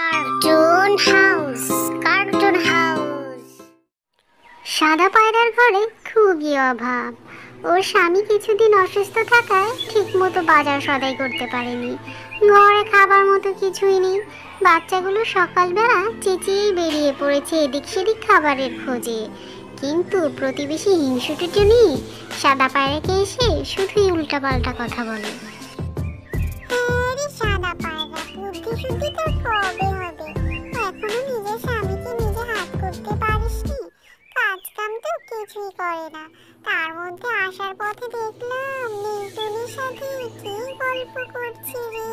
Cartoon house, cartoon house. সাদা পায়রার ঘরে খুবই অভাব। ওর স্বামী কিছুদিন অসুস্থ থাকায় ঠিক মতো বাজার সদাই করতে পারেনি। ঘরে খাবার মতো কিছুই নেই। বাচ্চাগুলো সকালবেলা চেঁচিয়েই বেরিয়ে পড়েছে এদিক সেদিক খাবারের খোঁজে, কিন্তু প্রতিবেশী হিংসুটুটুনি সাদা পায়রাকে এসে শুধুই উল্টাপাল্টা কথা বলে। সাদা পায়রা, বুদ্ধি শুদ্ধি তোর কবে হবে? এখনো নিজের স্বামীকে নিজে হাত করতে পারিসনি। কাজ কাম তো কিছুই করে না। তার মধ্যে আসার পথে দেখলাম নীলটুনির সাথে কি গল্প করছে রে।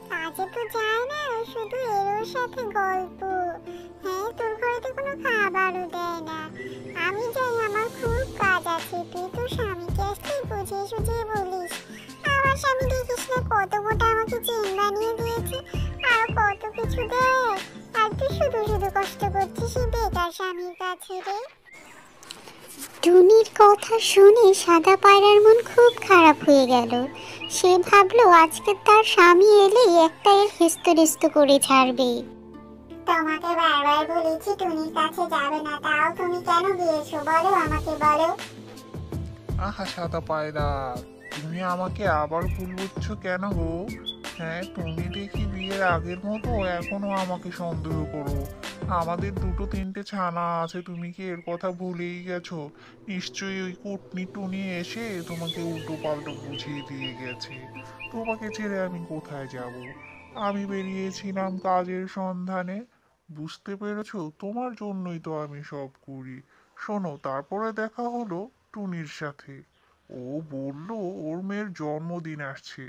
কাজে তো যায় না, শুধু এর সাথে গল্প। হ্যাঁ, তোর ঘরে তো কোনো খাবারও দেয় না। আমি যাই, আমার খুব কাজ আছে। তুই তোর স্বামীকে আসলে বুঝিয়ে সুঝিয়ে বলিস। আমার স্বামী দেখিস না কত গোটা আমাকে চেন বানিয়ে দিয়েছে, আর কত কিছু দেয়। আর তুই শুধু শুধু কষ্ট করছিস এই বেকার স্বামীর কাছে রে। টুনির কথা শুনে সাদা পায়রার মন খুব খারাপ হয়ে গেল। সে ভাবলো আজকে তার স্বামী এলেই একটা এর হেস্তনেস্ত করে ছাড়বে। তোমাকে বারবার বলেছি টুনির কাছে যাবে না, তাও তুমি কেন গিয়েছো বলো, আমাকে বলো। আহা সাদা পায়রা, তুমি আমাকে আবার ভুল বুঝছো কেন গো? হ্যাঁ, তুমি দেখি বিয়ের আগের মতো এখনো আমাকে সন্দেহ করো। আমাদের দুটো তিনটে ছানা আছে, তুমি কি এর কথা ভুলেই গেছো? নিশ্চয়ই ওই কুটনি টুনি এসে তোমাকে উল্টো পাল্টো বুঝিয়ে দিয়ে গেছে। তোমাকে ছেড়ে আমি কোথায় যাব? আমি বেরিয়েছিলাম কাজের সন্ধানে। বুঝতে পেরেছো? তোমার জন্যই তো আমি সব করি। শোনো, তারপরে দেখা হলো টুনির সাথে। ও বলল ওর মেয়ের জন্মদিন আসছে,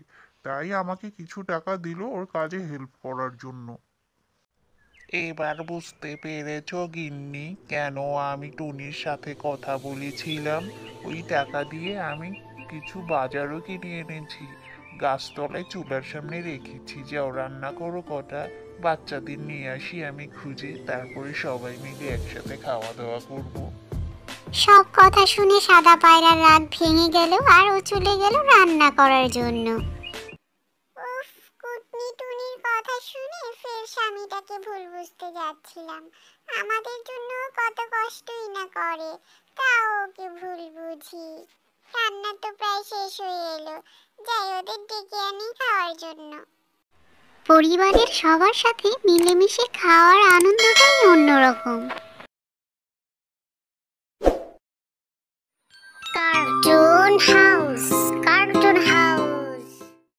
তাই আমাকে কিছু টাকা দিল ওর কাজে হেল্প করার জন্য। এবার বুঝতে পেরেছো গিন্নি, কেন আমি টুনির সাথে কথা বলেছিলাম? ওই টাকা দিয়ে আমি কিছু বাজারও কিনে এনেছি। গাছতলায় চুলার সামনে রেখেছি, যাও রান্না করো কটা। বাচ্চাদের নিয়ে আসি আমি খুঁজে, তারপরে সবাই মিলে একসাথে খাওয়া দাওয়া করবো। সব কথা শুনে সাদা পায়রার রাগ ভেঙে গেল আর ও চলে গেল রান্না করার জন্য। উফ, কুটনি টুনির কথা শুনে ফের স্বামীটাকে ভুল বুঝতে যাচ্ছিলাম। আমাদের জন্য কত কষ্টই না করে, তাও ওকে ভুল বুঝি। রান্না তো প্রায় শেষ হয়ে এলো, যাই ওদের ডেকে আনি খাওয়ার জন্য। পরিবারের সবার সাথে মিলেমিশে খাওয়ার আনন্দটাই অন্যরকম। Cartoon house, cartoon house.